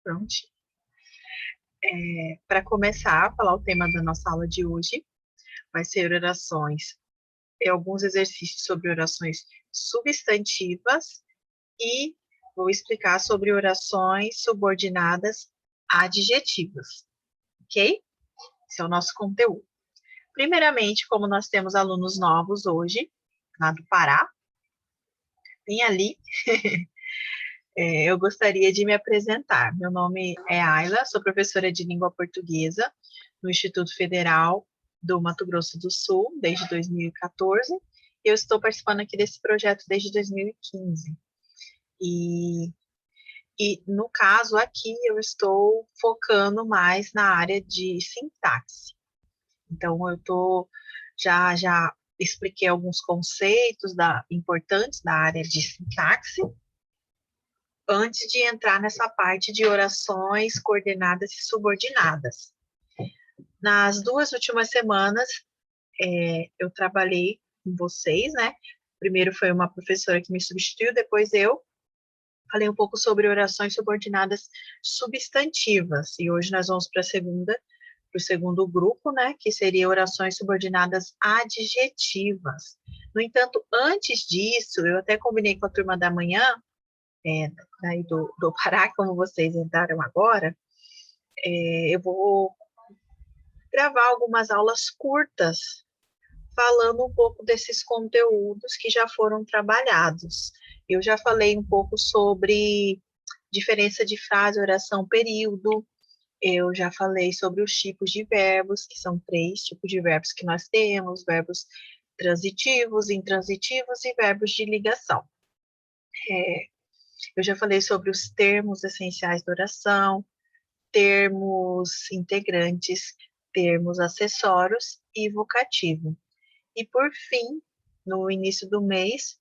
Prontinho. Para começar a falar o tema da nossa aula de hoje, vai ser orações e alguns exercícios sobre orações substantivas e vou explicar sobre orações subordinadas adjetivas, ok? Esse é o nosso conteúdo. Primeiramente, como nós temos alunos novos hoje, lá do Pará, bem ali, eu gostaria de me apresentar. Meu nome é Ayla, sou professora de língua portuguesa no Instituto Federal do Mato Grosso do Sul, desde 2014. Eu estou participando aqui desse projeto desde 2015. No caso aqui, eu estou focando mais na área de sintaxe. Então, já expliquei alguns conceitos importantes da área de sintaxe, antes de entrar nessa parte de orações coordenadas e subordinadas. Nas 2 últimas semanas, eu trabalhei com vocês, né? Primeiro foi uma professora que me substituiu, depois eu falei um pouco sobre orações subordinadas substantivas, e hoje nós vamos para o segundo grupo, né, que seria orações subordinadas adjetivas. No entanto, antes disso, eu até combinei com a turma da manhã, daí do Pará, como vocês entraram agora, eu vou gravar algumas aulas curtas, falando um pouco desses conteúdos que já foram trabalhados. Eu já falei um pouco sobre diferença de frase, oração, período. Eu já falei sobre os tipos de verbos, que são 3 tipos de verbos que nós temos: verbos transitivos, intransitivos e verbos de ligação. Eu já falei sobre os termos essenciais da oração, termos integrantes, termos acessórios e vocativo. E, por fim, no início do mês,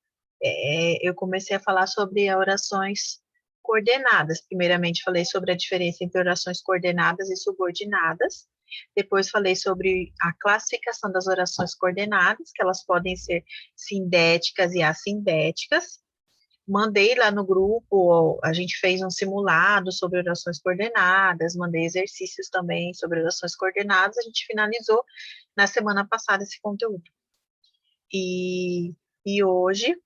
eu comecei a falar sobre orações coordenadas. Primeiramente, falei sobre a diferença entre orações coordenadas e subordinadas. Depois, falei sobre a classificação das orações coordenadas, que elas podem ser sindéticas e assindéticas. Mandei lá no grupo, a gente fez um simulado sobre orações coordenadas, mandei exercícios também sobre orações coordenadas, a gente finalizou na semana passada esse conteúdo. E hoje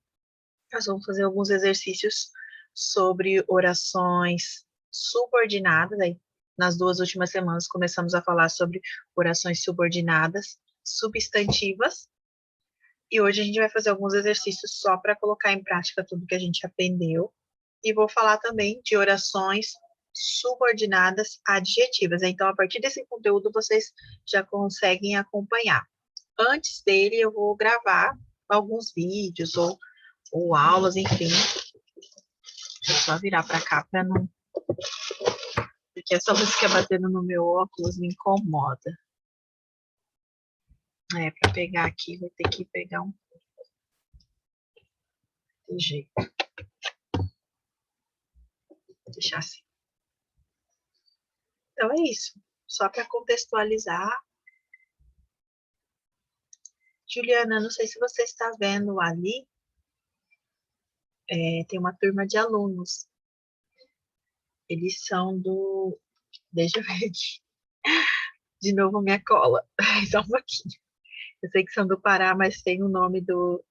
nós vamos fazer alguns exercícios sobre orações subordinadas. Aí, nas 2 últimas semanas começamos a falar sobre orações subordinadas substantivas. E hoje a gente vai fazer alguns exercícios só para colocar em prática tudo que a gente aprendeu. E vou falar também de orações subordinadas adjetivas. Então, a partir desse conteúdo, vocês já conseguem acompanhar. Antes dele, eu vou gravar alguns vídeos ou aulas, enfim. Deixa eu só virar para cá para não... Porque essa música batendo no meu óculos me incomoda. Para pegar aqui, vou ter que pegar um jeito. Vou deixar assim. Então é isso. Só para contextualizar. Juliana, não sei se você está vendo ali, tem uma turma de alunos. Eles são do... Deixa eu ver aqui. De novo minha cola. Só um pouquinho. Eu sei que são do Pará, mas tem o nome do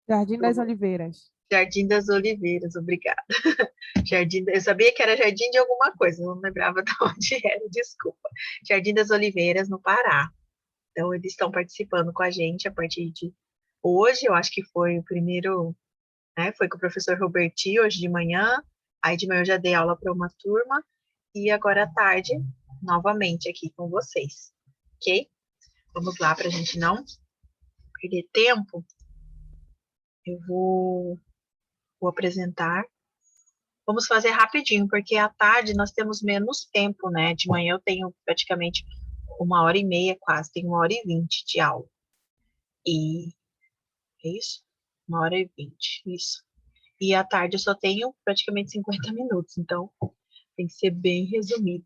Jardim das Oliveiras. Jardim das Oliveiras, obrigada. Eu sabia que era Jardim de alguma coisa, não lembrava de onde era, desculpa. Jardim das Oliveiras, no Pará. Então, eles estão participando com a gente a partir de hoje. Eu acho que foi o primeiro, né? Foi com o professor Roberti, hoje de manhã. Aí de manhã eu já dei aula para uma turma. E agora à tarde, novamente aqui com vocês. Ok? Vamos lá, para a gente não perder tempo. Eu vou apresentar. Vamos fazer rapidinho, porque à tarde nós temos menos tempo, né? De manhã eu tenho praticamente 1h30 quase, tenho 1h20 de aula. E é isso? 1h20, isso. E à tarde eu só tenho praticamente 50 minutos, então tem que ser bem resumido.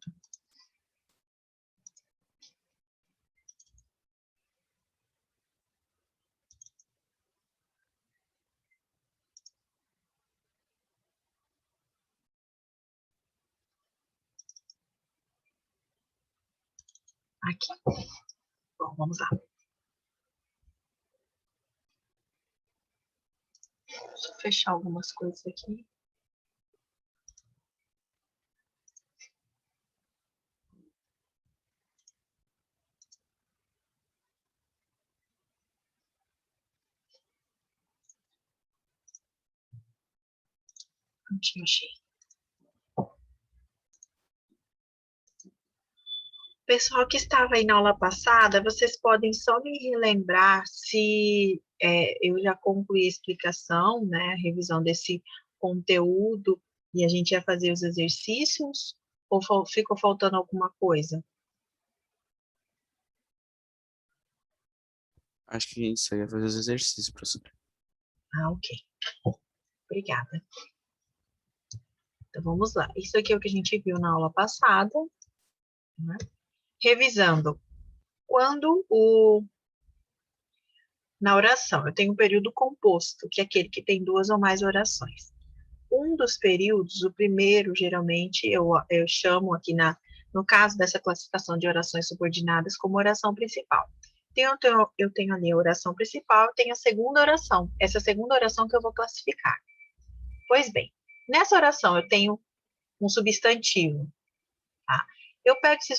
Aqui. Bom, vamos lá. Deixa eu fechar algumas coisas aqui. Prontinho, achei. Pessoal que estava aí na aula passada, vocês podem só me relembrar se eu já concluí a explicação, né, a revisão desse conteúdo, e a gente ia fazer os exercícios, ou ficou faltando alguma coisa? Acho que a gente só ia fazer os exercícios, professor. Ah, ok. Obrigada. Então, vamos lá. Isso aqui é o que a gente viu na aula passada, né? Revisando. Na oração, eu tenho um período composto, que é aquele que tem duas ou mais orações. Um dos períodos, o primeiro, geralmente, eu chamo aqui no caso dessa classificação de orações subordinadas, como oração principal. Eu tenho ali a oração principal, eu tenho a segunda oração. Essa segunda oração que eu vou classificar. Pois bem, nessa oração eu tenho um substantivo, tá? Eu pego esse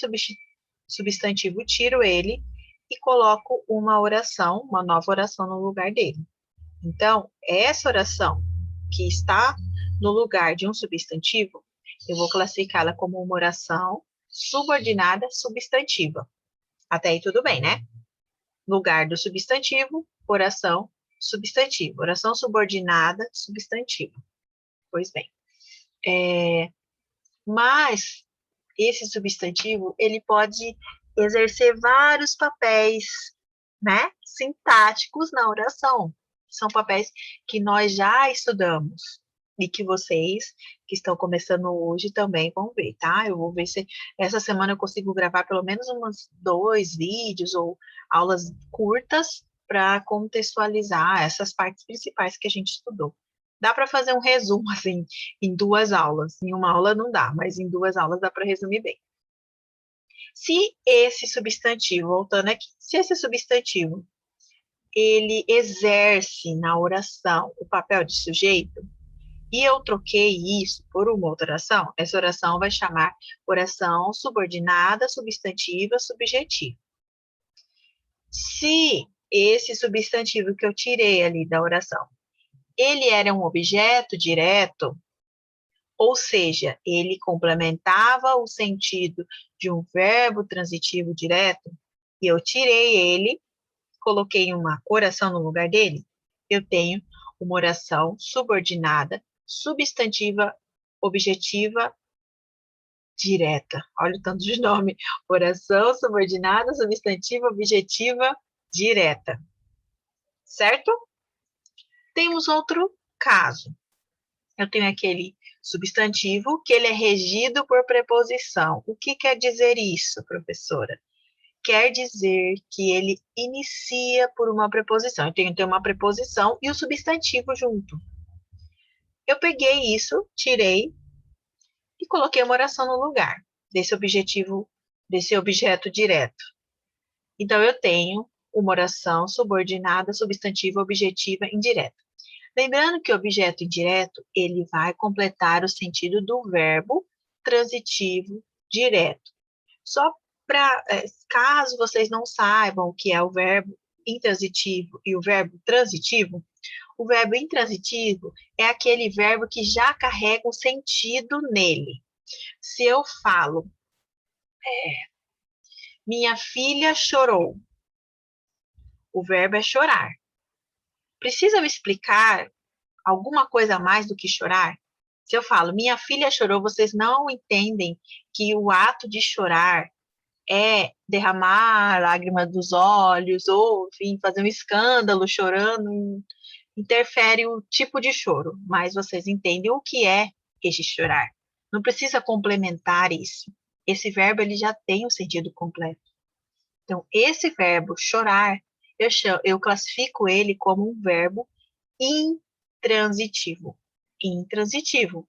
substantivo, tiro ele e coloco uma oração, uma nova oração no lugar dele. Então, essa oração que está no lugar de um substantivo, eu vou classificá-la como uma oração subordinada substantiva. Até aí tudo bem, né? Lugar do substantivo, oração substantiva. Oração subordinada substantiva. Pois bem. Mas esse substantivo, ele pode exercer vários papéis, né, sintáticos na oração. São papéis que nós já estudamos e que vocês que estão começando hoje também vão ver, tá? Eu vou ver se essa semana eu consigo gravar pelo menos uns 2 vídeos ou aulas curtas para contextualizar essas partes principais que a gente estudou. Dá para fazer um resumo, assim, em 2 aulas. Em uma aula não dá, mas em 2 aulas dá para resumir bem. Se esse substantivo, voltando aqui, se esse substantivo, ele exerce na oração o papel de sujeito, e eu troquei isso por uma outra oração, essa oração vai chamar oração subordinada, substantiva, subjetiva. Se esse substantivo que eu tirei ali da oração, ele era um objeto direto, ou seja, ele complementava o sentido de um verbo transitivo direto, e eu tirei ele, coloquei uma oração no lugar dele, eu tenho uma oração subordinada, substantiva, objetiva, direta. Olha o tanto de nome. Oração subordinada, substantiva, objetiva, direta. Certo? Temos outro caso. Eu tenho aquele substantivo que ele é regido por preposição. O que quer dizer isso, professora? Quer dizer que ele inicia por uma preposição. Eu tenho que ter uma preposição e o substantivo junto. Eu peguei isso, tirei e coloquei uma oração no lugar desse objeto direto. Então, eu tenho uma oração subordinada, substantiva, objetiva, indireta. Lembrando que o objeto indireto, ele vai completar o sentido do verbo transitivo direto. Só para, caso vocês não saibam o que é o verbo intransitivo e o verbo transitivo, o verbo intransitivo é aquele verbo que já carrega um sentido nele. Se eu falo, minha filha chorou, o verbo é chorar. Precisa me explicar alguma coisa a mais do que chorar? Se eu falo, minha filha chorou, vocês não entendem que o ato de chorar é derramar lágrimas dos olhos, ou, enfim, fazer um escândalo chorando, interfere o tipo de choro, mas vocês entendem o que é este chorar. Não precisa complementar isso. Esse verbo, ele já tem o sentido completo. Então, esse verbo, chorar, eu classifico ele como um verbo intransitivo. Intransitivo,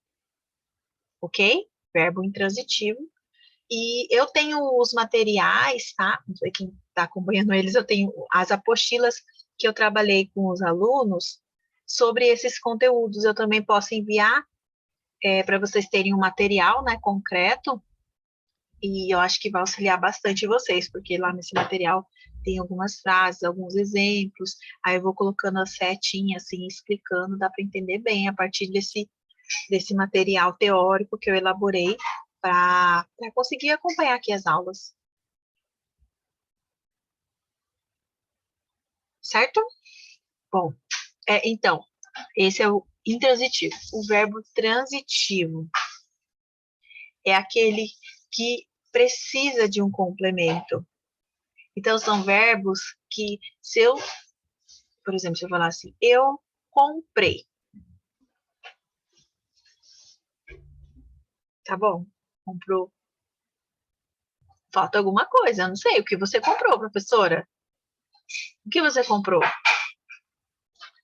ok? Verbo intransitivo. E eu tenho os materiais, tá? Não sei quem está acompanhando eles, eu tenho as apostilas que eu trabalhei com os alunos sobre esses conteúdos. Eu também posso enviar para vocês terem um material, né, concreto, e eu acho que vai auxiliar bastante vocês, porque lá nesse material tem algumas frases, alguns exemplos, aí eu vou colocando a setinha, assim, explicando, dá para entender bem a partir desse material teórico que eu elaborei para conseguir acompanhar aqui as aulas. Certo? Bom, então, esse é o intransitivo. O verbo transitivo é aquele que precisa de um complemento. Então, são verbos que, por exemplo, se eu falar assim, eu comprei. Tá bom? Comprou. Falta alguma coisa, eu não sei. O que você comprou, professora? O que você comprou?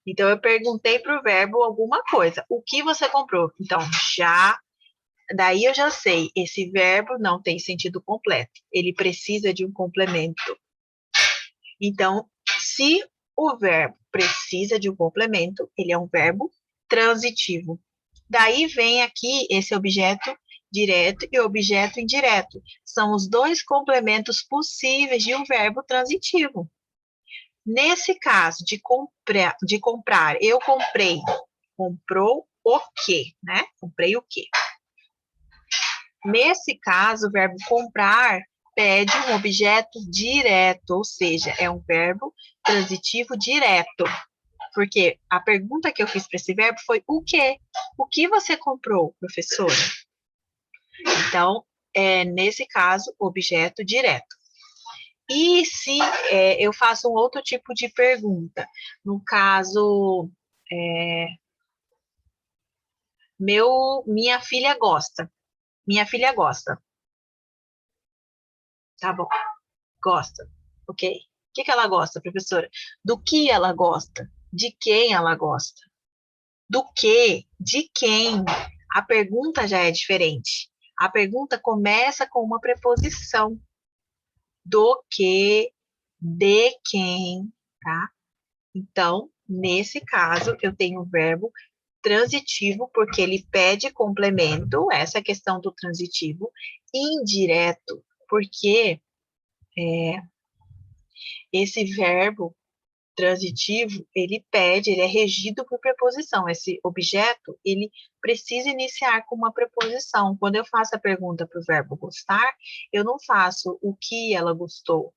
Então, eu perguntei para o verbo alguma coisa. O que você comprou? Então, daí eu já sei, esse verbo não tem sentido completo. Ele precisa de um complemento. Então, se o verbo precisa de um complemento, ele é um verbo transitivo. Daí vem aqui esse objeto direto e objeto indireto. São os dois complementos possíveis de um verbo transitivo. Nesse caso de comprar, eu comprei. Comprou o quê, né? Comprei o quê? Nesse caso, o verbo comprar pede um objeto direto, ou seja, é um verbo transitivo direto. Porque a pergunta que eu fiz para esse verbo foi o quê? O que você comprou, professora? Então, nesse caso, objeto direto. E se eu faço um outro tipo de pergunta? No caso, minha filha gosta. Minha filha gosta. Tá bom, gosta. Ok. O que ela gosta, professora? Do que ela gosta? De quem ela gosta? Do que? De quem? A pergunta já é diferente. A pergunta começa com uma preposição. Do que? De quem? Tá? Então, nesse caso, eu tenho o verbo transitivo, porque ele pede complemento, essa é a questão do transitivo, indireto, porque esse verbo transitivo, ele é regido por preposição. Esse objeto, ele precisa iniciar com uma preposição. Quando eu faço a pergunta para o verbo gostar, eu não faço o que ela gostou,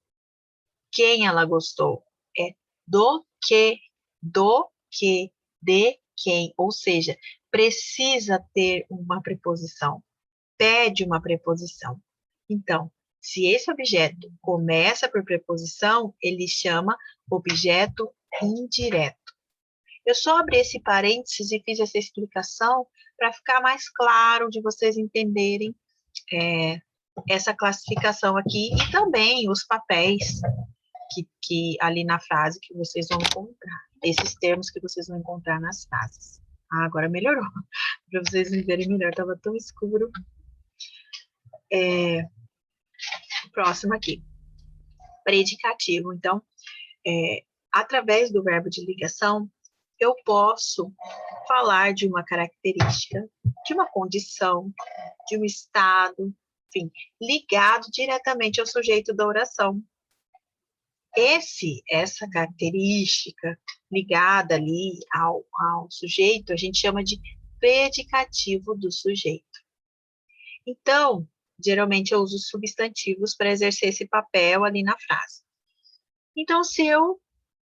quem ela gostou. É do que, de quem. Ou seja, precisa ter uma preposição, pede uma preposição. Então, se esse objeto começa por preposição, ele chama objeto indireto. Eu só abri esse parênteses e fiz essa explicação para ficar mais claro de vocês entenderem essa classificação aqui e também os papéis que ali na frase que vocês vão encontrar, esses termos que vocês vão encontrar nas frases. Ah, agora melhorou, para vocês me verem melhor, estava tão escuro. Próximo aqui, predicativo. Então, através do verbo de ligação, eu posso falar de uma característica, de uma condição, de um estado, enfim, ligado diretamente ao sujeito da oração. Essa característica ligada ali ao sujeito, a gente chama de predicativo do sujeito. Então, geralmente eu uso substantivos para exercer esse papel ali na frase. Então, se eu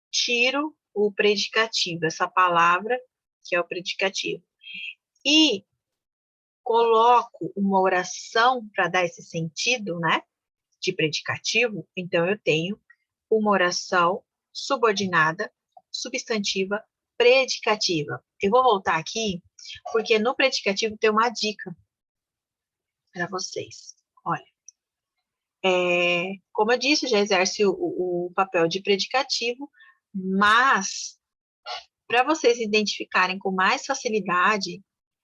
tiro o predicativo, essa palavra que é o predicativo, e coloco uma oração para dar esse sentido, né, de predicativo, então eu tenho uma oração subordinada, substantiva, predicativa. Eu vou voltar aqui, porque no predicativo tem uma dica para vocês. Olha, como eu disse, já exerce o papel de predicativo, mas para vocês identificarem com mais facilidade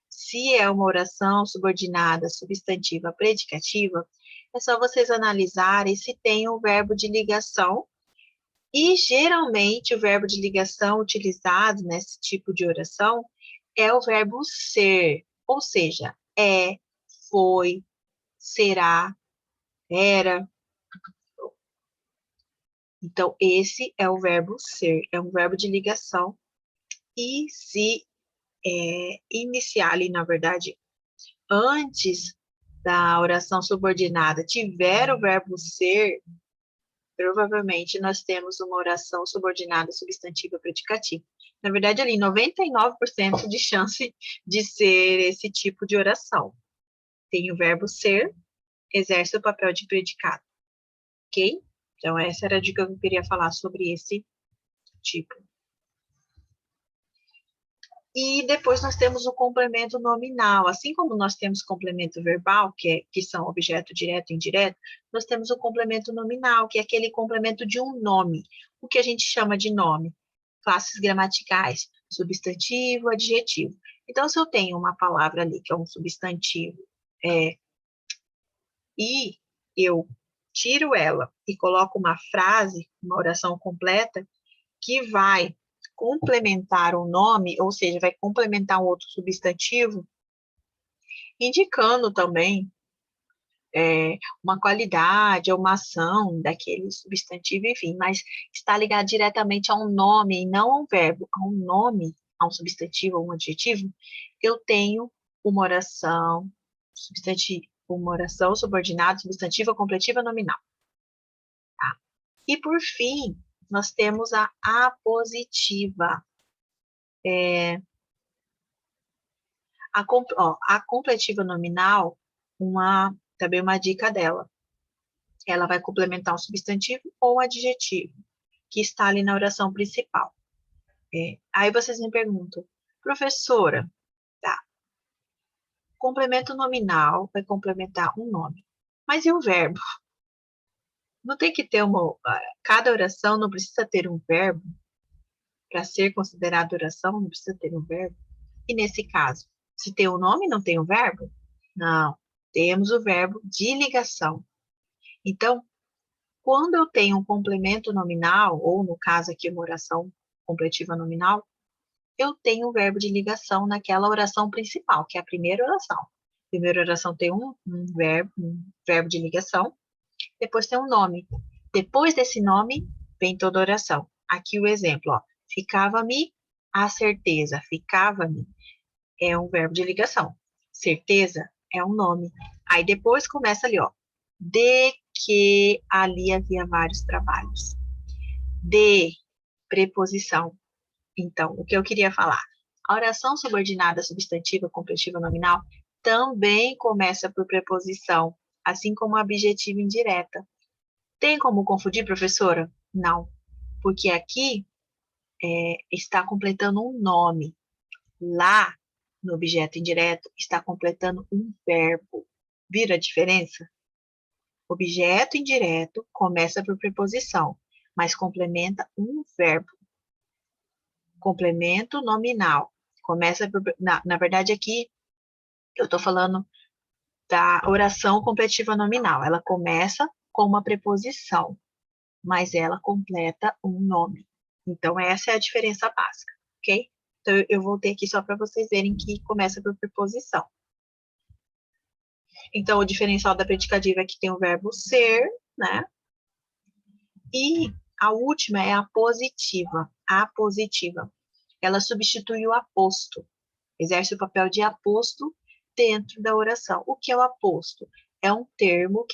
se é uma oração subordinada, substantiva, predicativa, é só vocês analisarem se tem o verbo de ligação. E, geralmente, o verbo de ligação utilizado nesse tipo de oração é o verbo ser, ou seja, é, foi, será, era. Então, esse é o verbo ser, é um verbo de ligação. E se iniciar ali, na verdade, antes da oração subordinada, tiver o verbo ser, provavelmente nós temos uma oração subordinada substantiva predicativa. Na verdade, ali, 99% de chance de ser esse tipo de oração. Tem o verbo ser, exerce o papel de predicado. Ok? Então, essa era a dica que eu queria falar sobre esse tipo. E depois nós temos o complemento nominal. Assim como nós temos complemento verbal, que são objeto direto e indireto, nós temos o complemento nominal, que é aquele complemento de um nome. O que a gente chama de nome? Classes gramaticais, substantivo, adjetivo. Então, se eu tenho uma palavra ali que é um substantivo, e eu tiro ela e coloco uma frase, uma oração completa, que vai complementar o nome, ou seja, vai complementar um outro substantivo, indicando também uma qualidade ou uma ação daquele substantivo, enfim, mas está ligado diretamente a um nome e não a um verbo, a um nome, a um substantivo ou um adjetivo, eu tenho uma oração substantivo, uma oração subordinada, substantiva, completiva, nominal. Tá? E por fim, nós temos a apositiva. A completiva nominal, também uma dica dela. Ela vai complementar um substantivo ou um adjetivo, que está ali na oração principal. Aí vocês me perguntam, professora, tá, complemento nominal vai complementar um nome, mas e o verbo? Não tem que ter cada oração não precisa ter um verbo? Para ser considerada oração, não precisa ter um verbo? E nesse caso, se tem um nome, não tem um verbo? Não, temos o verbo de ligação. Então, quando eu tenho um complemento nominal, ou no caso aqui uma oração completiva nominal, eu tenho um verbo de ligação naquela oração principal, que é a primeira oração. A primeira oração tem um verbo de ligação, depois tem um nome. Depois desse nome, vem toda a oração. Aqui o exemplo, ó. Ficava-me a certeza. Ficava-me é um verbo de ligação. Certeza é um nome. Aí depois começa ali, ó. De que ali havia vários trabalhos. De, preposição. Então, o que eu queria falar? A oração subordinada substantiva, completiva, nominal também começa por preposição, assim como a objetiva indireta. Tem como confundir, professora? Não, porque aqui está completando um nome. Lá, no objeto indireto, está completando um verbo. Vira a diferença? Objeto indireto começa por preposição, mas complementa um verbo. Complemento nominal. Começa por, na verdade, aqui eu estou falando da oração completiva nominal. Ela começa com uma preposição, mas ela completa um nome. Então, essa é a diferença básica, ok? Então, eu voltei aqui só para vocês verem que começa por preposição. Então, o diferencial da predicativa é que tem o verbo ser, né? E a última é a positiva. A positiva. Ela substitui o aposto. Exerce o papel de aposto dentro da oração. O que é o aposto? É um termo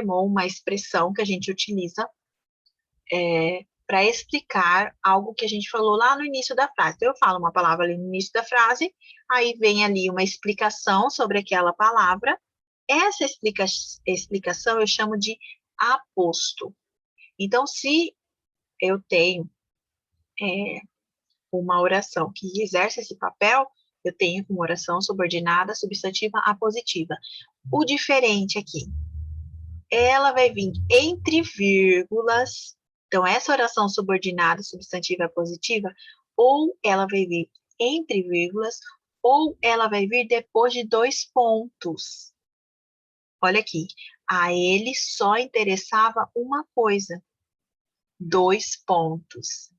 ou uma expressão que a gente utiliza para explicar algo que a gente falou lá no início da frase. Então, eu falo uma palavra ali no início da frase, aí vem ali uma explicação sobre aquela palavra. Essa explicação eu chamo de aposto. Então, se eu tenho uma oração que exerce esse papel, eu tenho uma oração subordinada, substantiva, apositiva. O diferente aqui, ela vai vir entre vírgulas. Então, essa oração subordinada, substantiva, apositiva, ou ela vai vir entre vírgulas, ou ela vai vir depois de 2 pontos. Olha aqui. A ele só interessava uma coisa. 2 pontos.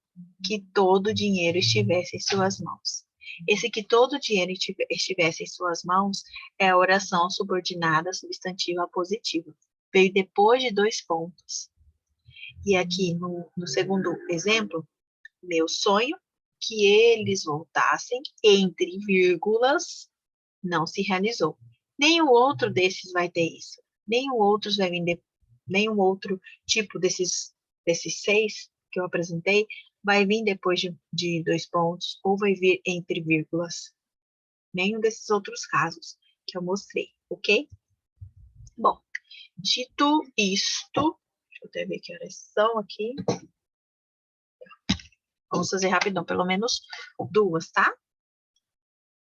Que todo o dinheiro estivesse em suas mãos. Esse que todo o dinheiro estivesse em suas mãos é a oração subordinada substantiva positiva. Veio depois de 2 pontos. E aqui no segundo exemplo, meu sonho que eles voltassem entre vírgulas não se realizou. Nenhum outro desses vai ter isso. Nenhum outro vai vir nenhum outro tipo desses 6 que eu apresentei vai vir depois de 2 pontos ou vai vir entre vírgulas. Nenhum desses outros casos que eu mostrei, ok? Bom, dito isto, deixa eu até ver que horas são aqui. Vamos fazer rapidão, pelo menos 2, tá?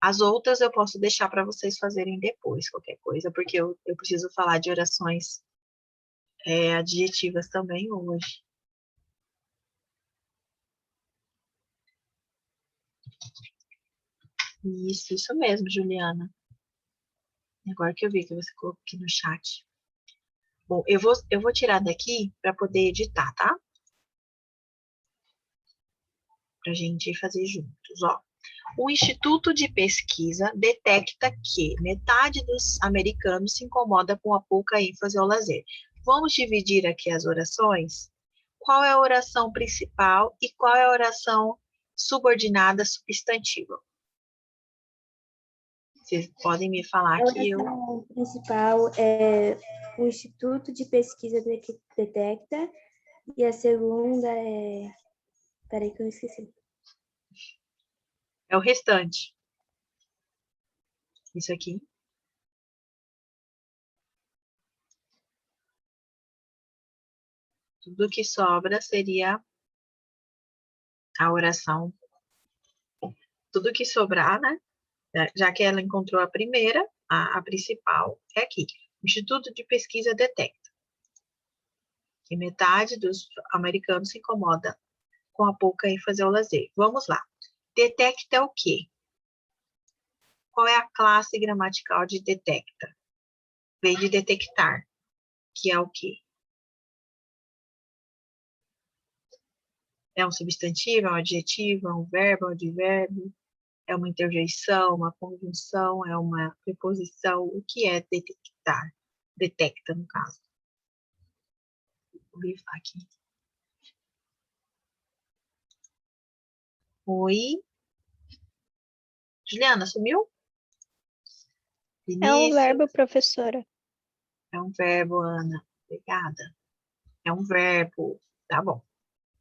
As outras eu posso deixar para vocês fazerem depois, qualquer coisa, porque eu preciso falar de orações adjetivas também hoje. Isso mesmo, Juliana. Agora que eu vi que você colocou aqui no chat. Bom, eu vou tirar daqui para poder editar, tá? Para a gente fazer juntos, ó. O Instituto de Pesquisa detecta que metade dos americanos se incomoda com a pouca ênfase ao lazer. Vamos dividir aqui as orações? Qual é a oração principal e qual é a oração subordinada substantiva? Vocês podem me falar A que eu... oração principal é o Instituto de Pesquisa detecta e a segunda é... Peraí que eu esqueci. É o restante. Isso aqui. Tudo que sobra seria a oração. Tudo que sobrar, né? Já que ela encontrou a primeira, a principal é aqui. O Instituto de Pesquisa detecta que metade dos americanos se incomoda com a pouca ênfase ao lazer. Vamos lá. Detecta o quê? Qual é a classe gramatical de detecta? Vem de detectar, que é o quê? É um substantivo, é um adjetivo, é um verbo, é um advérbio, é uma interjeição, uma conjunção, é uma preposição. O que é detectar? Detecta, no caso. Vou grifar aqui. Oi? Juliana, sumiu? É um Vinícius? verbo, professora. É um verbo, Ana. Obrigada. É um verbo. Tá bom.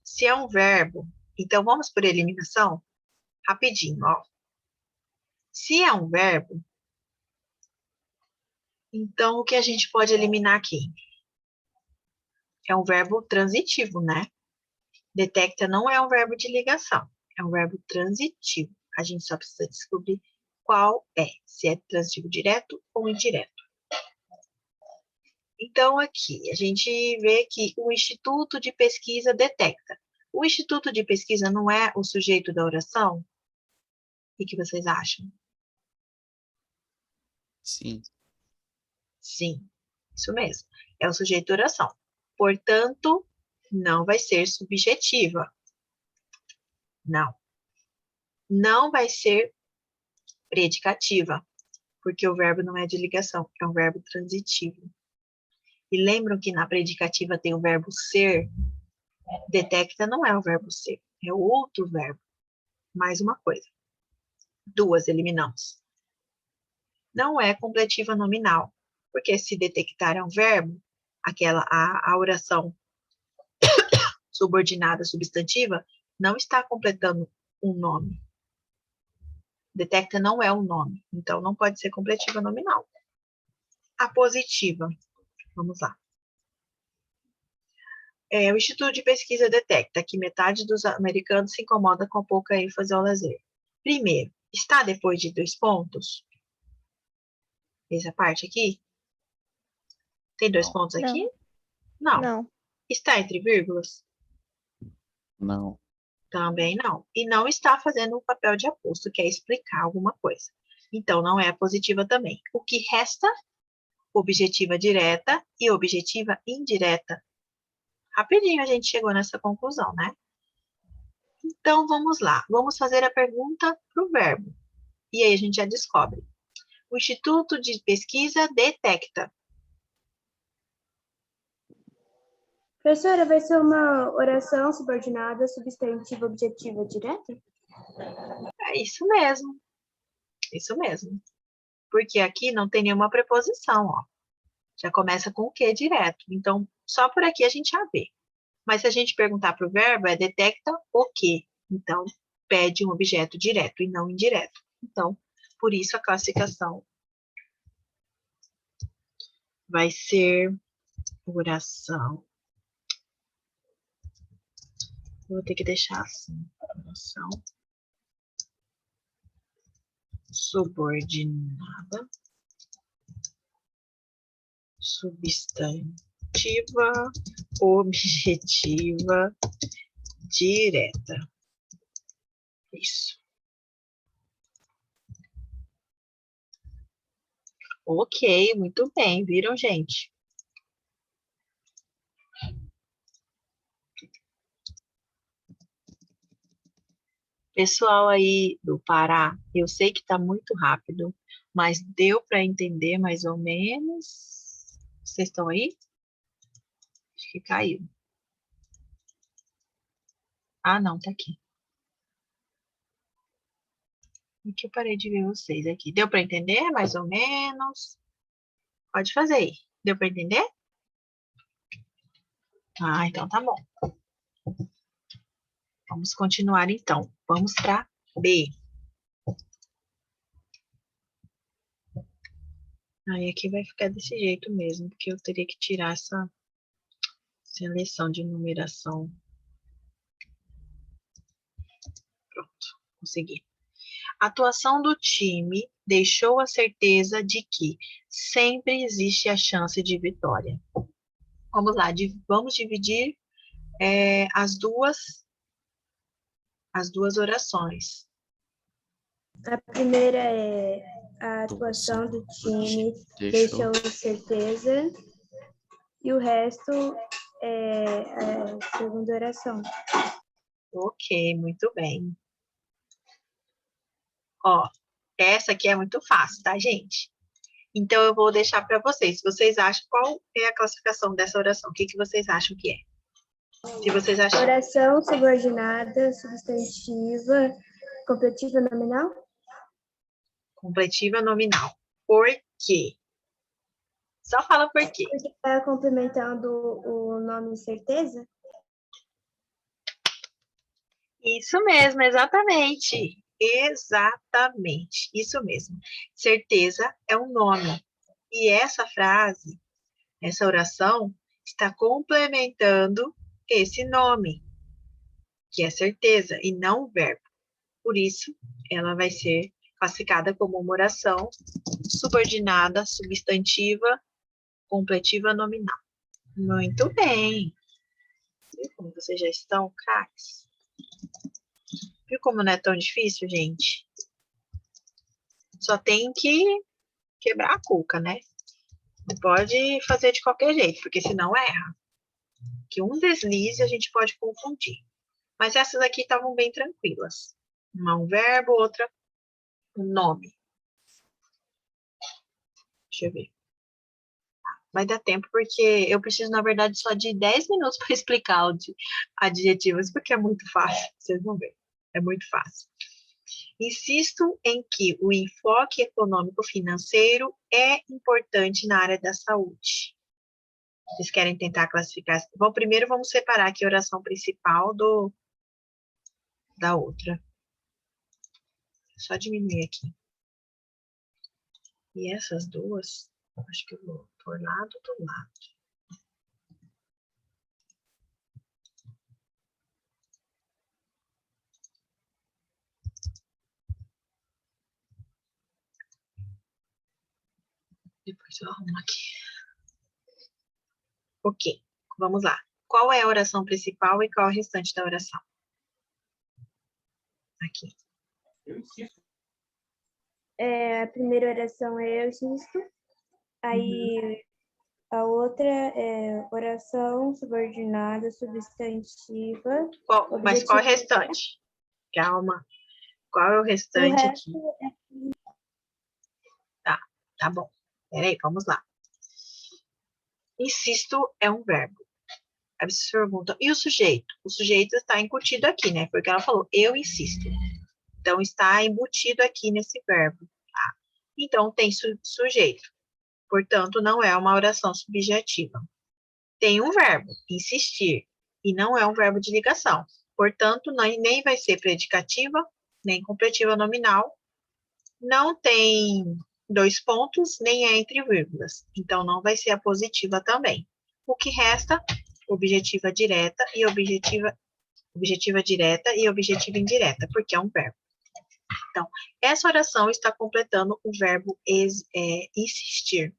Se é um verbo, então vamos por eliminação? Rapidinho, ó. Se é um verbo, então o que a gente pode eliminar aqui? É um verbo transitivo, né? Detecta não é um verbo de ligação, é um verbo transitivo. A gente só precisa descobrir qual é, se é transitivo direto ou indireto. Então, aqui, a gente vê que o Instituto de Pesquisa detecta. O Instituto de Pesquisa não é o sujeito da oração? O que vocês acham? Sim. Sim, isso mesmo. É o sujeito da oração. Portanto, não vai ser subjetiva. Não. Não vai ser predicativa, porque o verbo não é de ligação, é um verbo transitivo. E lembram que na predicativa tem o verbo ser? Detecta não é o verbo ser, é outro verbo. Mais uma coisa. 2 eliminamos. Não é completiva nominal, porque se detectar é um verbo, a oração subordinada substantiva não está completando um nome. Detecta não é um nome, então não pode ser completiva nominal. A positiva, vamos lá. O Instituto de Pesquisa detecta que metade dos americanos se incomoda com pouca ênfase ao lazer. Primeiro, está depois de 2 pontos? Essa parte aqui? Tem 2 pontos aqui? Não. Não. Está entre vírgulas? Não. Também não. E não está fazendo um papel de aposto, que é explicar alguma coisa. Então, não é positiva também. O que resta? objetiva direta e objetiva indireta. Rapidinho a gente chegou nessa conclusão, né? Então, vamos lá. Vamos fazer a pergunta para o verbo. E aí a gente já descobre. O Instituto de Pesquisa detecta. Professora, vai ser uma oração subordinada, substantiva, objetiva, direta? É isso mesmo. Isso mesmo. Porque aqui não tem nenhuma preposição, ó. Já começa com o que direto. Então, só por aqui a gente já vê. Mas se a gente perguntar para o verbo, é detecta o quê? Então, pede um objeto direto e não indireto. Então, por isso a classificação vai ser oração. Vou ter que deixar assim. Oração subordinada, substantiva, objetiva, direta. Isso. Ok, muito bem. Viram, gente? Pessoal aí do Pará, eu sei que está muito rápido, mas deu para entender mais ou menos? Vocês estão aí? Acho que caiu. Ah, não, tá aqui. E que eu parei de ver vocês aqui. Deu para entender mais ou menos? Pode fazer aí. Deu para entender? Ah, então tá bom. Vamos continuar então. Vamos para B. Aí aqui vai ficar desse jeito mesmo, porque eu teria que tirar essa seleção de numeração. Pronto, consegui. A atuação do time deixou a certeza de que sempre existe a chance de vitória. Vamos lá, vamos dividir as duas orações. A primeira é a atuação do time deixou certeza e o resto é a segunda oração. Ok, muito bem. Ó, essa aqui é muito fácil, tá, gente? Então, eu vou deixar para vocês. Vocês acham qual é a classificação dessa oração? O que vocês acham que é? Se vocês acham... Oração subordinada, substantiva, completiva, nominal? Completiva nominal. Por quê? Só fala por quê. Porque está complementando o nome certeza? Isso mesmo, exatamente. Exatamente, isso mesmo. Certeza é um nome. E essa frase, essa oração, está complementando esse nome, que é certeza, e não o verbo. Por isso, ela vai ser classificada como uma oração subordinada, substantiva, completiva, nominal. Muito bem. Viu como vocês já estão craques? Viu como não é tão difícil, gente? Só tem que quebrar a cuca, né? Não pode fazer de qualquer jeito, porque senão erra. Que um deslize a gente pode confundir. Mas essas aqui estavam bem tranquilas. Uma um verbo, outra um nome. Deixa eu ver. Vai dar tempo, porque eu preciso, na verdade, só de 10 minutos para explicar adjetivos, porque é muito fácil, vocês vão ver. É muito fácil. Insisto em que o enfoque econômico-financeiro é importante na área da saúde. Vocês querem tentar classificar? Bom, primeiro vamos separar aqui a oração principal da outra. Só diminuir aqui. E essas duas, acho que eu vou por lado do lado. Depois eu arrumo aqui. Ok, vamos lá. Qual é a oração principal e qual é o restante da oração? Aqui. A primeira oração é eu insisto. Aí a outra é oração subordinada, substantiva, Mas qual é o objetivo. restante? Calma. Qual é o O restante aqui? resto é Tá bom. Peraí, vamos lá. Insisto é um verbo. Aí vocês perguntam, e o sujeito? O sujeito está embutido aqui, né? Porque ela falou, eu insisto. Então, está embutido aqui nesse verbo, tá? Então, tem sujeito. Portanto, não é uma oração subjetiva. Tem um verbo, insistir, e não é um verbo de ligação. Portanto, nem vai ser predicativa, nem completiva nominal. Não tem dois pontos, nem é entre vírgulas. Então, não vai ser a positiva também. O que resta, objetiva direta e objetiva direta e objetiva indireta, porque é um verbo. Então, essa oração está completando o verbo insistir.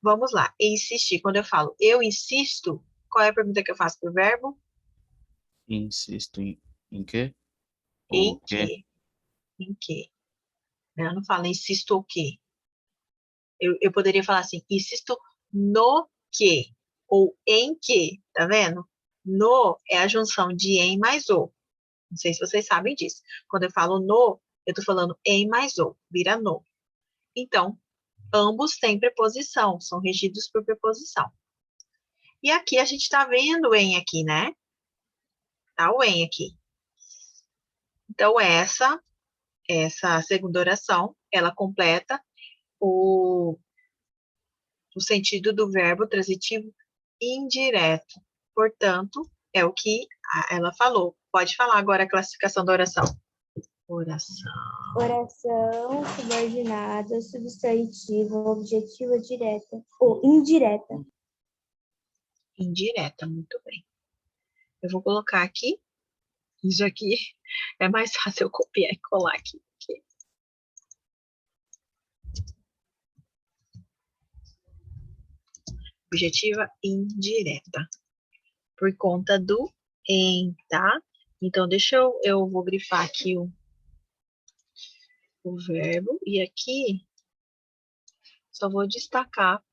Vamos lá, insistir. Quando eu falo eu insisto, qual é a pergunta que eu faço para o verbo? Insisto em quê? Em O quê? que? Em que? Eu não falo insisto o quê? Eu poderia falar assim, insisto no que, ou em que, tá vendo? No é a junção de em mais o. Não sei se vocês sabem disso. Quando eu falo no, eu tô falando em mais o, vira no. Então, ambos têm preposição, são regidos por preposição. E aqui a gente tá vendo o em aqui, né? Tá o em aqui. Então, essa segunda oração, ela completa o sentido do verbo transitivo indireto. Portanto, é o que ela falou. Pode falar agora a classificação da oração. oração subordinada, substantiva, objetiva direta ou indireta. Indireta, muito bem. Eu vou colocar aqui. Isso aqui é mais fácil eu copiar e colar aqui. Objetiva indireta. Por conta do em, tá? Então, eu vou grifar aqui o verbo. E aqui, só vou destacar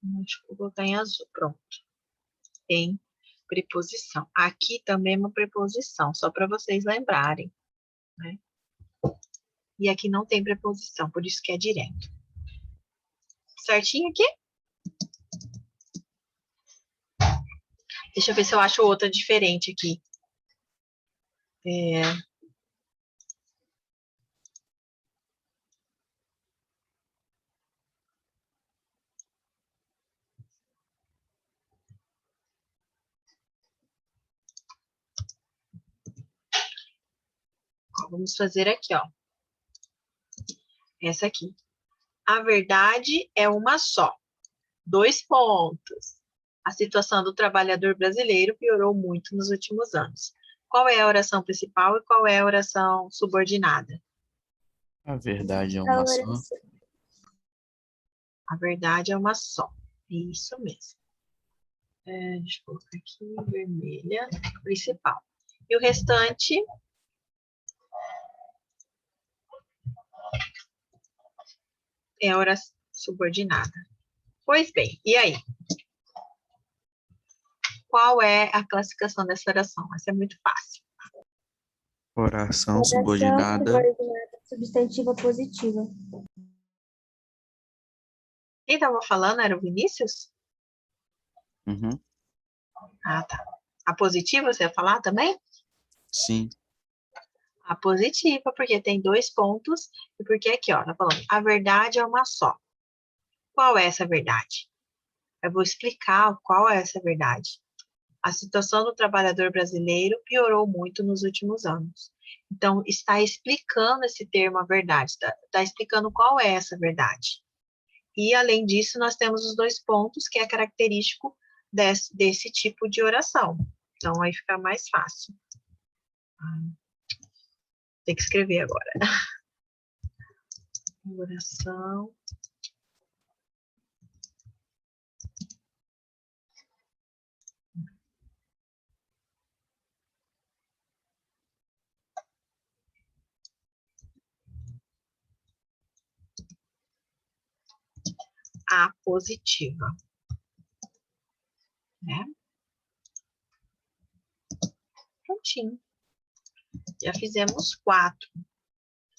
deixa eu colocar em azul, pronto. Em preposição. Aqui também é uma preposição, só para vocês lembrarem, né? E aqui não tem preposição, por isso que é direto. Certinho aqui? Deixa eu ver se eu acho outra diferente aqui. Ó, vamos fazer aqui, ó. Essa aqui. A verdade é uma só. 2 pontos. A situação do trabalhador brasileiro piorou muito nos últimos anos. Qual é a oração principal e qual é a oração subordinada? A verdade é A uma só. oração, A verdade é uma só. Isso mesmo. Deixa eu colocar aqui, vermelha, principal. E o restante é a oração subordinada. Pois bem, e aí? Qual é a classificação dessa oração? Essa é muito fácil. Oração oração subordinada. subordinada, substantiva positiva. Quem estava falando era o Vinícius? Uhum. Ah, tá. A positiva você ia falar também? Sim. A positiva, porque tem 2 pontos, e porque aqui, ó, tá falando, a verdade é uma só. Qual é essa verdade? Eu vou explicar qual é essa verdade. A situação do trabalhador brasileiro piorou muito nos últimos anos. Então, está explicando esse termo, a verdade, está explicando qual é essa verdade. E, além disso, nós temos os 2 pontos, que é característico desse tipo de oração. Então, aí fica mais fácil. Tem que escrever agora. Oração. apositiva. Né? Prontinho. Já fizemos 4.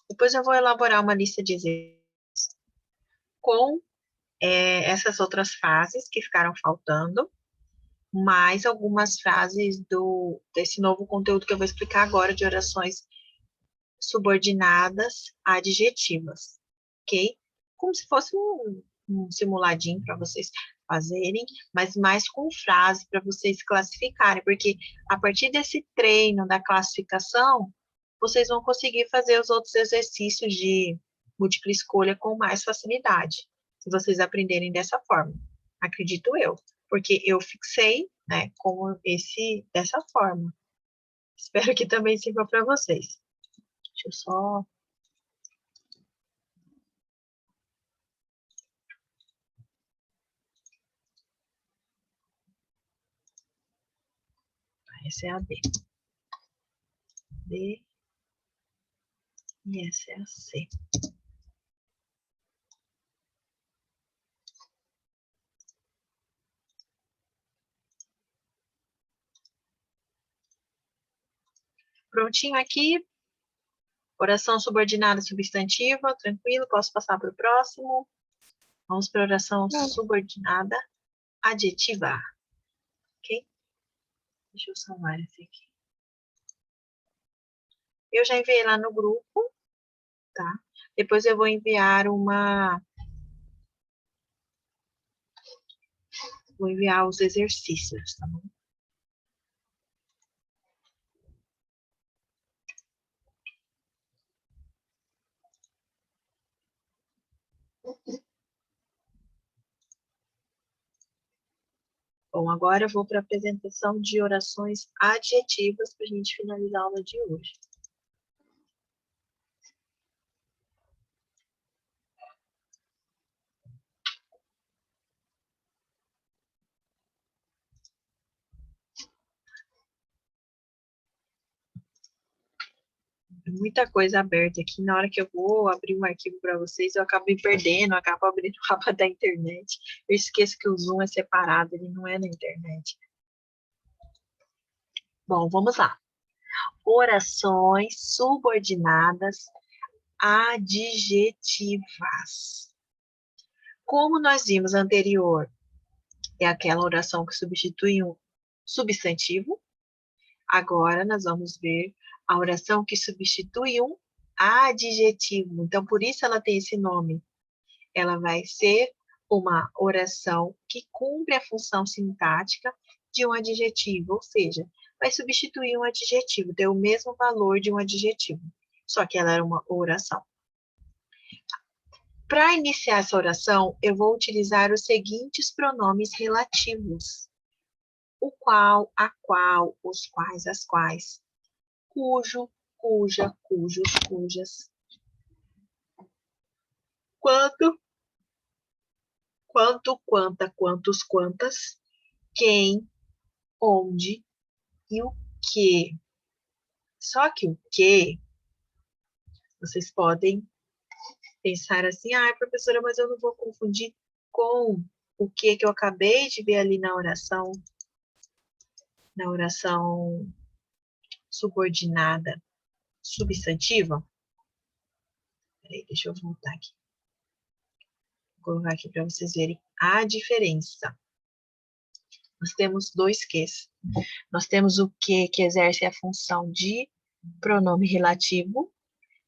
Depois eu vou elaborar uma lista de exercícios com essas outras frases que ficaram faltando, mais algumas frases desse novo conteúdo que eu vou explicar agora, de orações subordinadas adjetivas, ok? Como se fosse um simuladinho para vocês fazerem, mas mais com frase para vocês classificarem, porque a partir desse treino da classificação, vocês vão conseguir fazer os outros exercícios de múltipla escolha com mais facilidade, se vocês aprenderem dessa forma, acredito eu, porque eu fixei, né, dessa forma. Espero que também sirva para vocês. Deixa eu só... Essa é a B. B. E essa é a C. Prontinho aqui. Oração subordinada substantiva, tranquilo, posso passar para o próximo. Vamos para a oração subordinada adjetiva. Ok? Deixa eu salvar esse aqui. Eu já enviei lá no grupo, tá? Depois eu vou enviar Vou enviar os exercícios, tá bom? Bom, agora eu vou para a apresentação de orações adjetivas para a gente finalizar a aula de hoje. Muita coisa aberta aqui. Na hora que eu vou abrir um arquivo para vocês, eu acabo me perdendo, eu acabo abrindo o mapa da internet. Eu esqueço que o Zoom é separado, ele não é na internet. Bom, vamos lá. Orações subordinadas adjetivas. Como nós vimos anterior, é aquela oração que substitui um substantivo. Agora nós vamos ver a oração que substitui um adjetivo. Então, por isso ela tem esse nome. Ela vai ser uma oração que cumpre a função sintática de um adjetivo, ou seja, vai substituir um adjetivo, ter o mesmo valor de um adjetivo, só que ela era uma oração. Para iniciar essa oração, eu vou utilizar os seguintes pronomes relativos: o qual, a qual, os quais, as quais, cujo, cuja, cujos, cujas, quanto, quanto, quanta, quantos, quantas, quem, onde e o que. Só que o que, vocês podem pensar assim, professora, mas eu não vou confundir com o que eu acabei de ver ali na oração subordinada substantiva. Peraí, deixa eu voltar aqui. Vou colocar aqui para vocês verem a diferença. Nós temos dois Qs. Nós temos o que exerce a função de pronome relativo,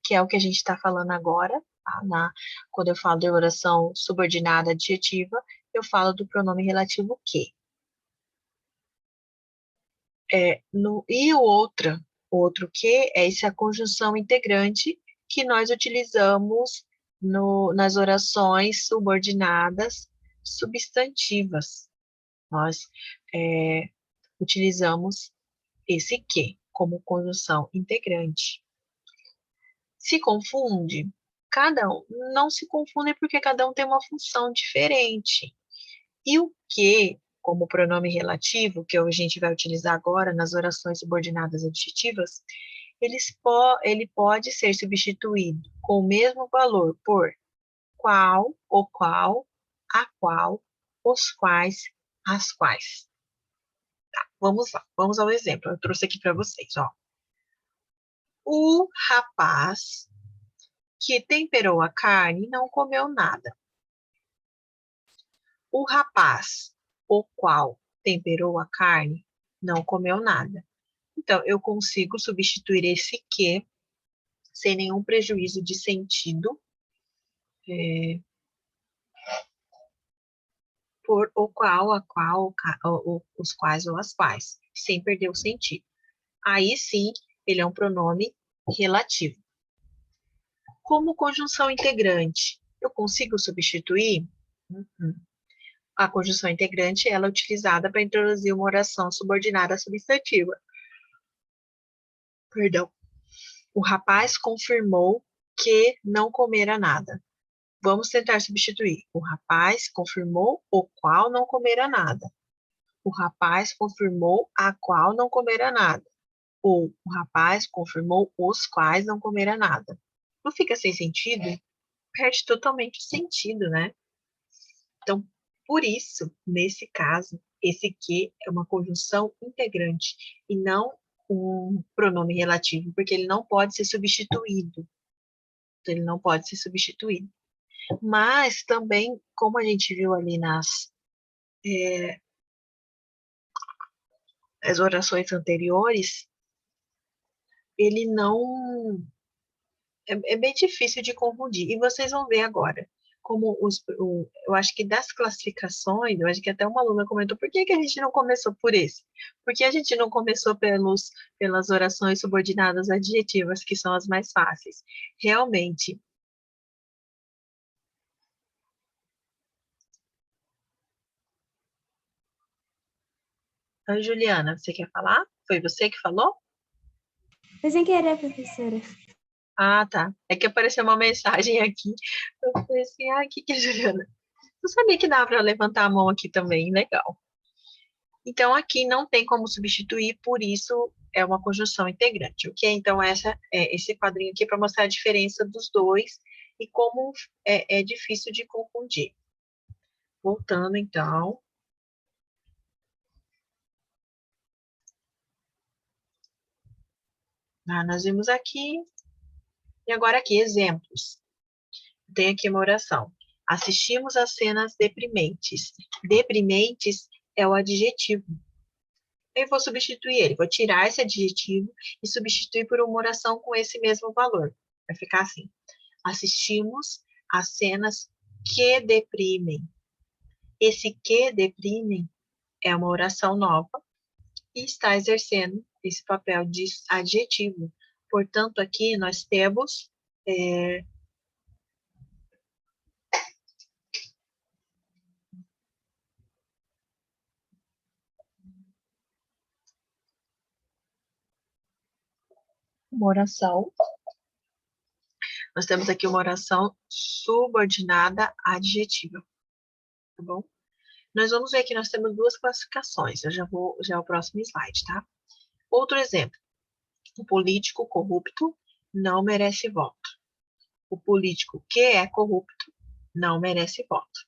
que é o que a gente está falando agora. Tá? Quando eu falo de oração subordinada adjetiva, eu falo do pronome relativo que. E o outro que é essa conjunção integrante que nós utilizamos nas orações subordinadas substantivas. Nós utilizamos esse que como conjunção integrante. Se confunde? Não se confunde porque cada um tem uma função diferente. E o que, como pronome relativo, que a gente vai utilizar agora nas orações subordinadas adjetivas, ele pode ser substituído com o mesmo valor por qual, o qual, a qual, os quais, as quais. Tá, vamos lá, vamos ao exemplo. Eu trouxe aqui para vocês, ó. O rapaz que temperou a carne não comeu nada. O rapaz, o qual temperou a carne, não comeu nada. Então, eu consigo substituir esse que sem nenhum prejuízo de sentido por o qual, a qual, os quais ou as quais, sem perder o sentido. Aí sim, ele é um pronome relativo. Como conjunção integrante, eu consigo substituir? A conjunção integrante ela é utilizada para introduzir uma oração subordinada substantiva. Perdão. O rapaz confirmou que não comera nada. Vamos tentar substituir. O rapaz confirmou o qual não comera nada. O rapaz confirmou a qual não comera nada. Ou o rapaz confirmou os quais não comera nada. Não fica sem sentido? Perde totalmente o sentido, né? Então, por isso, nesse caso, esse que é uma conjunção integrante e não um pronome relativo, porque ele não pode ser substituído. Então, ele não pode ser substituído. Mas também, como a gente viu ali as orações anteriores, ele não... É bem difícil de confundir. E vocês vão ver agora, como eu acho que das classificações, eu acho que até uma aluna comentou, por que que a gente não começou por esse? Por que a gente não começou pelas orações subordinadas adjetivas, que são as mais fáceis? Realmente, Juliana, você quer falar? Foi você que falou? Foi sem querer, professora. Ah, tá. É que apareceu uma mensagem aqui. Eu falei assim, ah, o que que é Juliana? Eu sabia que dava para levantar a mão aqui também, legal. Então, aqui não tem como substituir, por isso é uma conjunção integrante, ok? Então, esse quadrinho aqui é para mostrar a diferença dos dois e como é difícil de confundir. Voltando, então. Nós vimos aqui. E agora aqui, exemplos. Tem aqui uma oração. Assistimos às cenas deprimentes. Deprimentes é o adjetivo. Eu vou substituir ele. Vou tirar esse adjetivo e substituir por uma oração com esse mesmo valor. Vai ficar assim. Assistimos às cenas que deprimem. Esse que deprimem é uma oração nova e está exercendo esse papel de adjetivo. Portanto, aqui nós temos uma oração. Nós temos aqui uma oração subordinada adjetiva, tá bom? Nós vamos ver que nós temos duas classificações. Já é o próximo slide, tá? Outro exemplo. O político corrupto não merece voto. O político que é corrupto não merece voto.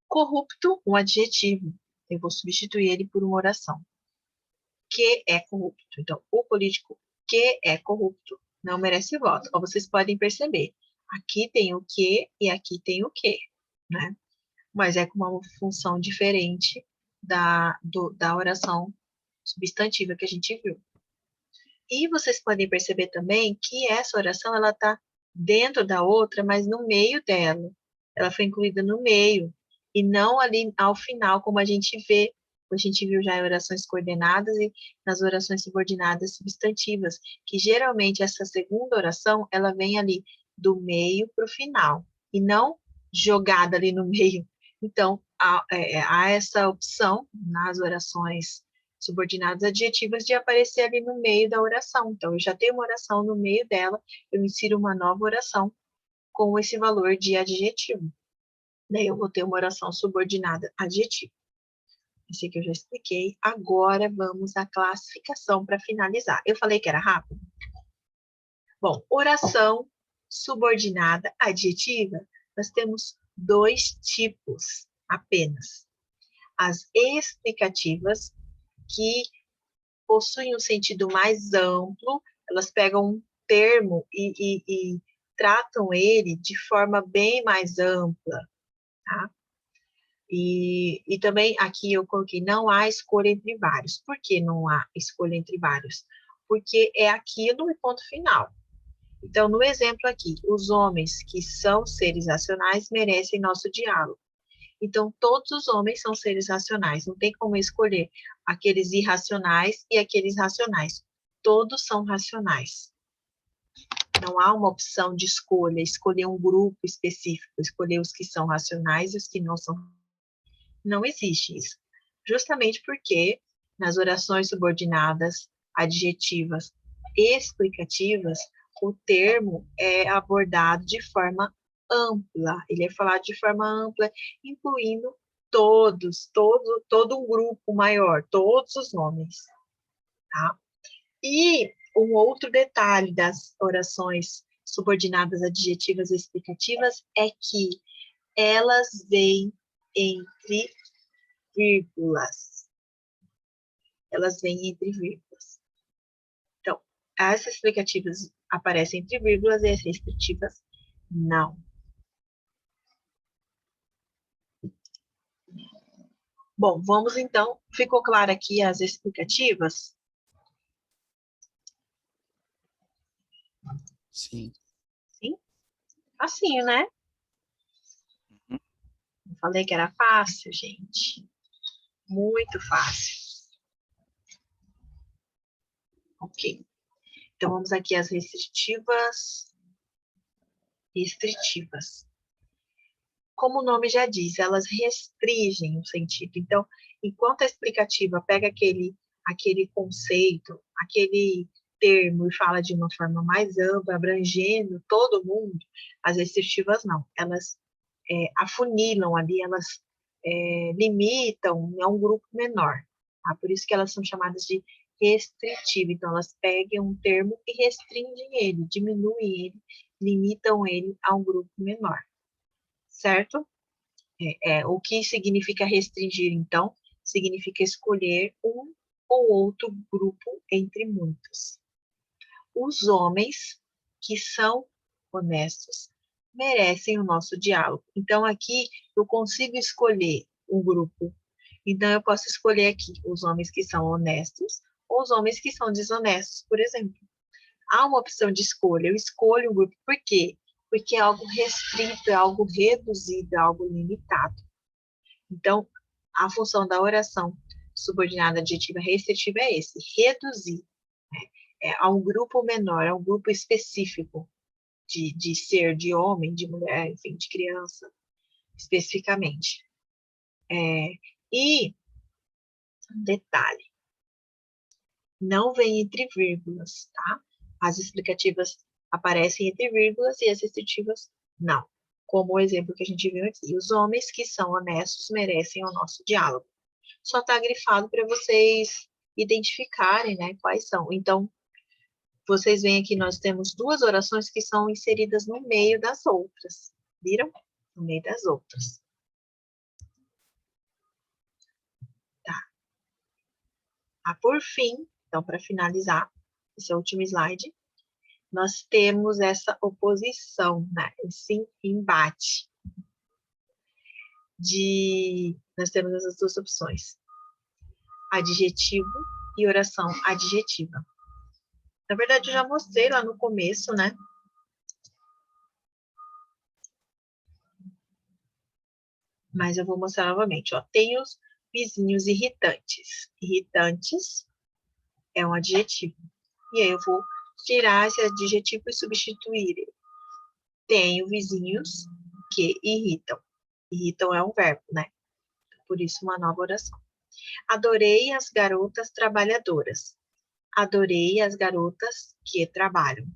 Corrupto, um adjetivo. Eu vou substituir ele por uma oração. Que é corrupto. Então, o político que é corrupto não merece voto. Como vocês podem perceber, aqui tem o que e aqui tem o que, né? Mas é com uma função diferente da oração substantiva que a gente viu. E vocês podem perceber também que essa oração ela está dentro da outra, mas no meio dela. Ela foi incluída no meio e não ali ao final, como a gente vê. A gente viu já em orações coordenadas e nas orações subordinadas substantivas, que geralmente essa segunda oração ela vem ali do meio para o final e não jogada ali no meio. Então, há essa opção nas orações subordinadas adjetivas de aparecer ali no meio da oração. Então, eu já tenho uma oração no meio dela, eu insiro uma nova oração com esse valor de adjetivo. Daí eu vou ter uma oração subordinada adjetiva. Esse aqui eu já expliquei. Agora vamos à classificação para finalizar. Eu falei que era rápido? Bom, oração subordinada adjetiva, nós temos dois tipos apenas. As explicativas, que possuem um sentido mais amplo, elas pegam um termo e tratam ele de forma bem mais ampla, tá? E também aqui eu coloquei, não há escolha entre vários. Por que não há escolha entre vários? Porque é aquilo e ponto final. Então, no exemplo aqui, os homens que são seres racionais merecem nosso diálogo. Então, todos os homens são seres racionais. Não tem como escolher aqueles irracionais e aqueles racionais. Todos são racionais. Não há uma opção de escolha, escolher um grupo específico, escolher os que são racionais e os que não são. Não existe isso. Justamente porque nas orações subordinadas, adjetivas e explicativas, o termo é abordado de forma ampla. Ele é falado de forma ampla, incluindo todo um grupo maior, todos os homens, tá? E um outro detalhe das orações subordinadas, adjetivas e explicativas é que elas vêm entre vírgulas. Elas vêm entre vírgulas. Então, as explicativas aparecem entre vírgulas e as restritivas não. Bom, vamos então. Ficou claro aqui as explicativas? Sim. Sim? Facinho, né? Uhum. Eu falei que era fácil, gente. Muito fácil. Ok. Então, vamos aqui às restritivas. Restritivas. Como o nome já diz, elas restringem o sentido. Então, enquanto a explicativa pega aquele conceito, aquele termo e fala de uma forma mais ampla, abrangendo todo mundo, as restritivas não. Elas afunilam ali, elas limitam a um grupo menor. Tá? Por isso que elas são chamadas de restritiva. Então, elas pegam um termo e restringem ele, diminuem ele, limitam ele a um grupo menor. Certo? O que significa restringir, então? Significa escolher um ou outro grupo entre muitos. Os homens que são honestos merecem o nosso diálogo. Então, aqui eu consigo escolher um grupo. Então, eu posso escolher aqui os homens que são honestos ou os homens que são desonestos, por exemplo. Há uma opção de escolha. Eu escolho um grupo. Por quê? Porque é algo restrito, é algo reduzido, é algo limitado. Então, a função da oração subordinada adjetiva restritiva é esse, reduzir, né, a um grupo menor, a um grupo específico de ser, de homem, de mulher, enfim, de criança, especificamente. E, um detalhe, não vem entre vírgulas, tá? As explicativas aparecem entre vírgulas e as restritivas não. Como o exemplo que a gente viu aqui. Os homens que são honestos merecem o nosso diálogo. Só está grifado para vocês identificarem, né, quais são. Então, vocês veem aqui, nós temos duas orações que são inseridas no meio das outras. Viram? No meio das outras. Tá. Por fim, então, para finalizar, esse é o último slide, nós temos essa oposição, né, esse embate. Nós temos essas duas opções, adjetivo e oração adjetiva. Na verdade, eu já mostrei lá no começo, né? Mas eu vou mostrar novamente, ó. Tem os vizinhos irritantes. Irritantes é um adjetivo. E aí eu vou tirar esse adjetivo e substituir ele. Tenho vizinhos que irritam. Irritam é um verbo, né? Por isso, uma nova oração. Adorei as garotas trabalhadoras. Adorei as garotas que trabalham.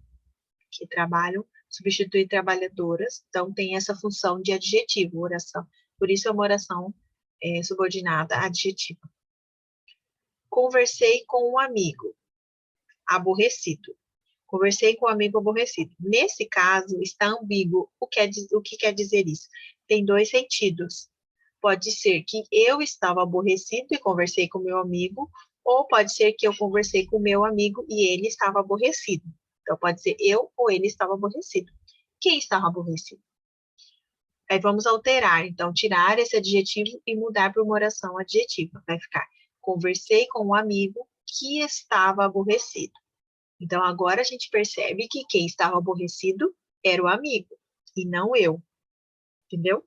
Que trabalham, substitui trabalhadoras, então tem essa função de adjetivo, oração. Por isso é uma oração subordinada adjetiva. Conversei com um amigo, aborrecido. Conversei com um amigo aborrecido. Nesse caso, está ambíguo. O que quer dizer isso? Tem dois sentidos. Pode ser que eu estava aborrecido e conversei com meu amigo, ou pode ser que eu conversei com meu amigo e ele estava aborrecido. Então, pode ser eu ou ele estava aborrecido. Quem estava aborrecido? Aí vamos alterar, então, tirar esse adjetivo e mudar para uma oração adjetiva. Vai ficar, conversei com um amigo que estava aborrecido. Então, agora a gente percebe que quem estava aborrecido era o amigo, e não eu. Entendeu?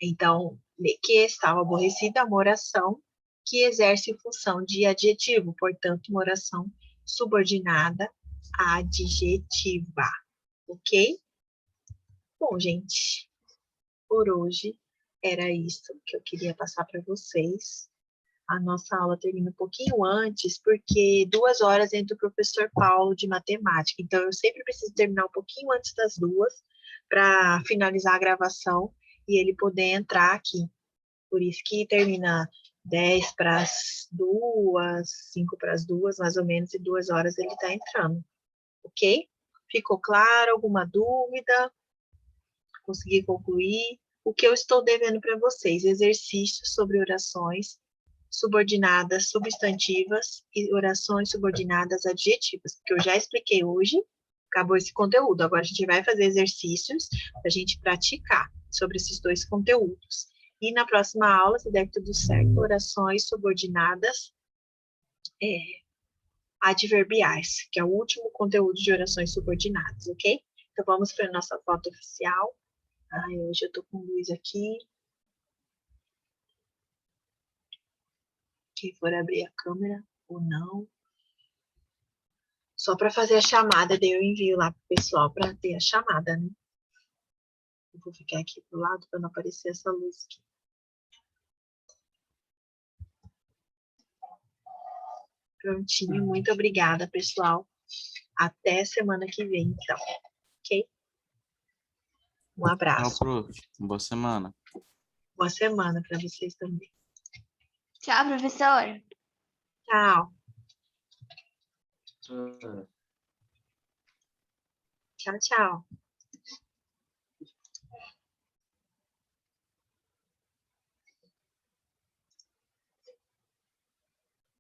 Então, que estava aborrecido é uma oração que exerce função de adjetivo, portanto, uma oração subordinada adjetiva. Ok? Bom, gente, por hoje era isso que eu queria passar para vocês. A nossa aula termina um pouquinho antes, porque 2 horas entra o professor Paulo de matemática. Então, eu sempre preciso terminar um pouquinho antes das 2 para finalizar a gravação e ele poder entrar aqui. Por isso que termina 10 para as 2, 5 para as 2, mais ou menos, e 2 horas ele está entrando. Ok? Ficou claro? Alguma dúvida? Consegui concluir? O que eu estou devendo para vocês? Exercícios sobre orações subordinadas substantivas e orações subordinadas adjetivas, porque eu já expliquei hoje, acabou esse conteúdo. Agora a gente vai fazer exercícios para a gente praticar sobre esses dois conteúdos. E na próxima aula, se der tudo certo, orações subordinadas adverbiais, que é o último conteúdo de orações subordinadas, ok? Então vamos para a nossa foto oficial. Hoje eu estou com luz aqui. Quem for abrir a câmera ou não. Só para fazer a chamada, daí eu envio lá pro pessoal para ter a chamada, né? Eu vou ficar aqui pro lado para não aparecer essa luz aqui. Prontinho, muito obrigada, pessoal. Até semana que vem, então. Ok? Um Tchau, abraço. prof. Boa semana. Boa semana para vocês também. Tchau, professora. Tchau. Tchau, tchau.